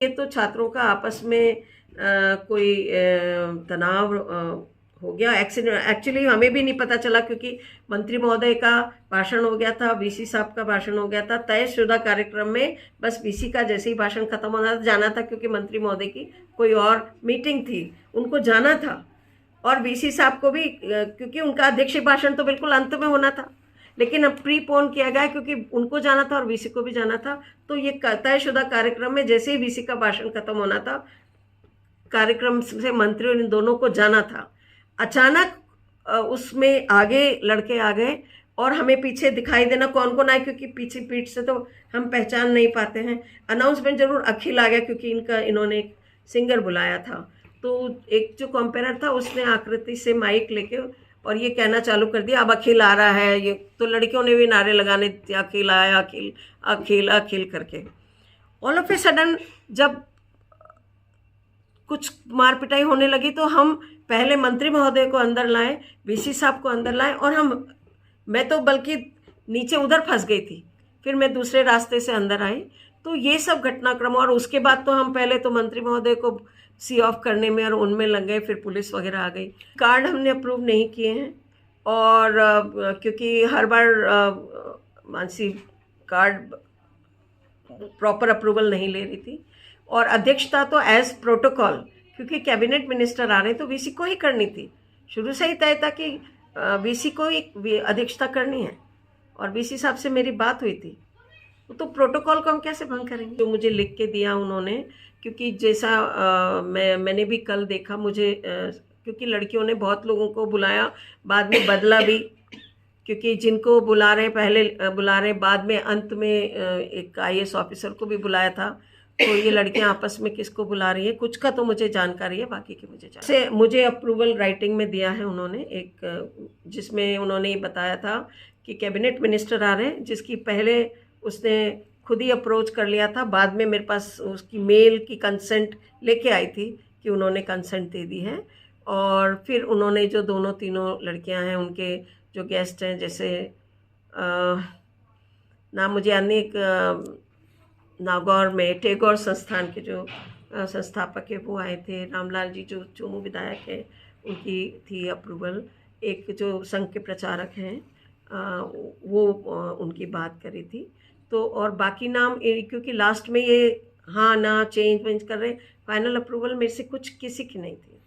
ये तो छात्रों का आपस में कोई तनाव हो गया। एक्चुअली हमें भी नहीं पता चला, क्योंकि मंत्री महोदय का भाषण हो गया था, वीसी साहब का भाषण हो गया था, तयशुदा कार्यक्रम में बस वीसी का जैसे ही भाषण खत्म होना जाना था, क्योंकि मंत्री महोदय की कोई और मीटिंग थी, उनको जाना था। और वीसी साहब को भी क्योंकि उनका अध्यक्ष भाषण तो बिल्कुल अंत में होना था, लेकिन अब प्रीपोन किया गया क्योंकि उनको जाना था और वीसी को भी जाना था। तो ये तयशुदा कार्यक्रम में जैसे ही वीसी का भाषण खत्म होना था, कार्यक्रम से मंत्रियों ने दोनों को जाना था, अचानक उसमें आगे लड़के आ गए और हमें पीछे दिखाई देना कौन कौन आए, क्योंकि पीछे पीठ से तो हम पहचान नहीं पाते हैं। अनाउंसमेंट जरूर अखिल आ गया, क्योंकि इन्होंने एक सिंगर बुलाया था। तो एक जो कंपेनर था उसने आकृति से माइक लेके और ये कहना चालू कर दिया, अब अखिल आ रहा है। ये तो लड़कियों ने भी नारे लगाने, अखिल आया, अखिल अखिल अखिल करके। ऑल ऑफ ए सडन जब कुछ मार पिटाई होने लगी तो हम पहले मंत्री महोदय को अंदर लाए, वीसी साहब को अंदर लाए, और मैं तो बल्कि नीचे उधर फंस गई थी, फिर मैं दूसरे रास्ते से अंदर आई। तो ये सब घटनाक्रम, और उसके बाद तो हम पहले तो मंत्री महोदय को सी ऑफ करने में और उनमें लग गए, फिर पुलिस वगैरह आ गई। कार्ड हमने अप्रूव नहीं किए हैं, और क्योंकि हर बार मानसी कार्ड प्रॉपर अप्रूवल नहीं ले रही थी, और अध्यक्षता तो एज प्रोटोकॉल, क्योंकि कैबिनेट मिनिस्टर आ रहे तो वीसी को ही करनी थी। शुरू से ही तय था कि वीसी को ही अध्यक्षता करनी है, और वीसी साहब से मेरी बात हुई थी। तो प्रोटोकॉल को हम कैसे भंग करेंगे? जो मुझे लिख के दिया उन्होंने, क्योंकि जैसा मैंने भी कल देखा, मुझे क्योंकि लड़कियों ने बहुत लोगों को बुलाया, बाद में बदला भी, क्योंकि जिनको बुला रहे पहले बुला रहे, बाद में अंत में एक आईएएस ऑफिसर को भी बुलाया था। तो ये लड़कियां आपस में किसको बुला रही है, कुछ का तो मुझे जानकारी है, बाकी की मुझे अप्रूवल राइटिंग में दिया है उन्होंने एक, जिसमें उन्होंने ये बताया था कि कैबिनेट मिनिस्टर आ रहे हैं, जिसकी पहले उसने खुद ही अप्रोच कर लिया था, बाद में मेरे पास उसकी मेल की कंसेंट लेके आई थी कि उन्होंने कंसेंट दे दी है। और फिर उन्होंने जो दोनों तीनों लड़कियां हैं उनके जो गेस्ट हैं, जैसे नाम मुझे अनेक नागौर में टैगोर संस्थान के जो संस्थापक है वो आए थे, रामलाल जी जो चोमू विधायक है उनकी थी अप्रूवल, एक जो संघ के प्रचारक हैं वो उनकी बात करी थी। तो और बाकी नाम क्योंकि लास्ट में ये हाँ ना चेंज वेंज कर रहे, फाइनल अप्रूवल मेरे से कुछ किसी की नहीं थी।